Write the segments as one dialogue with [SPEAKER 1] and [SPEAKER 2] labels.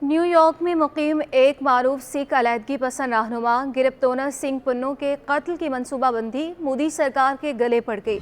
[SPEAKER 1] New York में मुकीम एक मारूफ सिख अलहदगी पसंद रहनुमा गिरफ्तार सिंह पन्नू के कत्ल की मनसूबाबंदी मोदी सरकार के गले पड़ गई।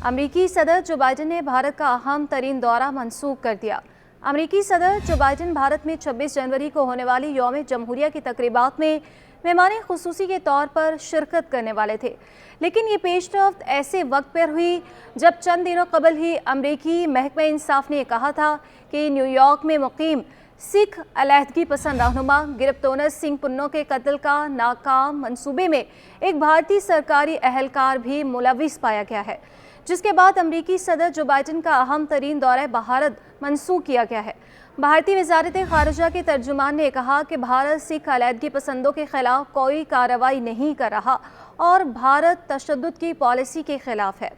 [SPEAKER 1] अमरीकी सदर जो बाइडन ने भारत का अहम तरीन दौरा मनसूख कर दिया। अमरीकी सदर जो बाइडन भारत में 26 जनवरी को होने वाली यौम जमहूरिया की तकरीबात में मेहमान खुसूसी के तौर पर शिरकत करने वाले थे, लेकिन ये पेशरफ्त ऐसे वक्त पर हुई जब चंद दिनों कबल ही अमरीकी महकमा इंसाफ ने कहा था कि न्यूयॉर्क में मुकीम सिख अलहदगी पसंद रहनुमा गिरफ्तार सिंह पन्नू के कत्ल का नाकाम मंसूबे में एक भारतीय सरकारी अहलकार भी मुलविस पाया गया है, जिसके बाद अमरीकी सदर जो बाइडन का अहम तरीन दौरा भारत मनसूख किया गया है। भारतीय वजारत खारजा के तर्जुमान ने कहा कि भारत सिख अलहदगी पसंदों के खिलाफ कोई कार्रवाई नहीं कर रहा और भारत तशद्दुद की पॉलिसी के खिलाफ है।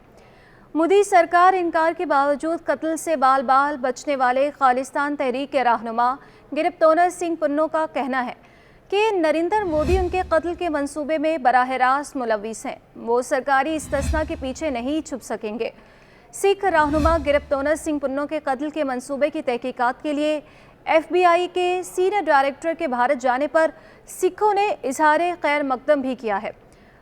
[SPEAKER 1] मोदी सरकार इनकार के बावजूद कत्ल से बाल बाल बचने वाले खालिस्तान तहरीक के रहनुमा गिरफ्तार सिंह पन्नू का कहना है कि नरेंद्र मोदी उनके कत्ल के मंसूबे में बराह रास्त मुलविस हैं। वो सरकारी इस्तिस्ना के पीछे नहीं छुप सकेंगे। सिख रहनुमा गिरफ्तार सिंह पन्नू के कत्ल के मंसूबे की तहकीकात के लिए FBI के सीनियर डायरेक्टर के भारत जाने पर सिखों ने इजहार खैर मकदम भी किया है।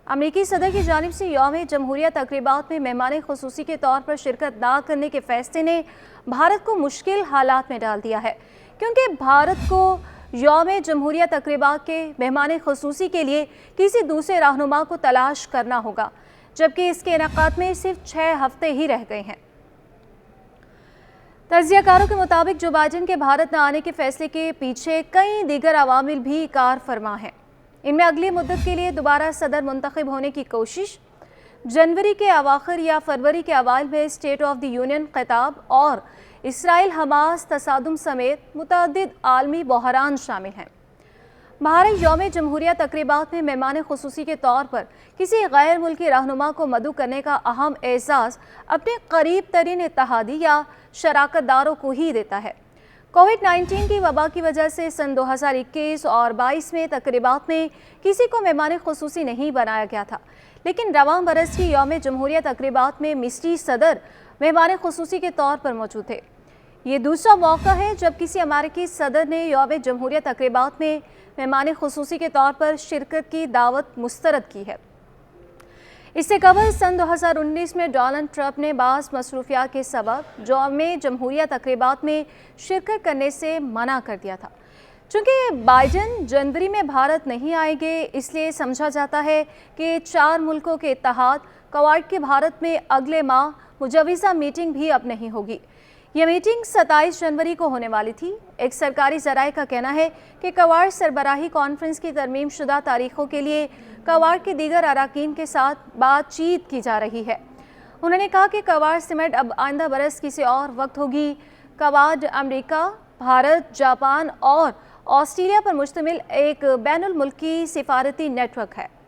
[SPEAKER 1] अमरीकी सदर की जानिब से यौम जमहूरिया तकरीबात में मेहमान खुसूसी के तौर पर शिरकत ना करने के फैसले ने भारत को मुश्किल हालात में डाल दिया है, क्योंकि भारत को यौम जमहूरिया तकरीबात के मेहमान खुसूसी के लिए किसी दूसरे रहनुमा को तलाश करना होगा, जबकि इसके इनेकाद में सिर्फ 6 हफ्ते ही रह गए हैं। तज्जियाकारों के मुताबिक जो बाइडन के भारत न आने के फैसले के पीछे कई दीगर अवामिल भी कार फरमा हैं। इनमें अगली मुद्दत के लिए दोबारा सदर मुंतखब होने की कोशिश, जनवरी के अवाखिर या फरवरी के अवाइल में स्टेट ऑफ द यूनियन खिताब और इसराइल हमास तसादुम समेत मुतअद्दिद आलमी बहरान शामिल हैं। भारत यौम जमहूरिया तकरीबात में मेहमान खुसूसी के तौर पर किसी गैर मुल्की रहनुमा को मदऊ करने का अहम एहसास अपने करीब तरीन इत्तेहादी या शराकतदारों को ही देता है। कोविड-19 की वबा की वजह से सन 2021 और 22 में तकरीबात में किसी को मेहमान खुसूसी नहीं बनाया गया था, लेकिन रवां बरस की यौम जमहूरिया तकरीबात में मिस्री सदर मेहमान खुसूसी के तौर पर मौजूद थे। ये दूसरा मौका है जब किसी अमेरिकी सदर ने यौम जमहूरिया तकरीबात में मेहमान खुसूसी के तौर पर शिरकत की दावत मुस्तरद की है। इससे कबल सन 2019 में डोनाल्ड ट्रंप ने बास मसरूफियात के सबब यौम जमहूरिया तकरीबात में शिरकत करने से मना कर दिया था। चूँकि बाइडन जनवरी में भारत नहीं आएंगे, इसलिए समझा जाता है कि 4 मुल्कों के इत्तेहाद क्वाड की भारत में अगले माह मुजव्वज़ा मीटिंग भी अब नहीं होगी। यह मीटिंग 27 जनवरी को होने वाली थी। एक सरकारी ज़राए का कहना है कि क्वाड सरबराही कॉन्फ्रेंस की तरमीम शुदा तारीखों के लिए क्वाड के दीगर अराकीन के साथ बातचीत की जा रही है। उन्होंने कहा कि क्वाड समिट अब आइंदा बरस किसी और वक्त होगी। क्वाड अमेरिका, भारत, जापान और ऑस्ट्रेलिया पर मुश्तमिल एक बैनुल मुल्की सिफारती नेटवर्क है।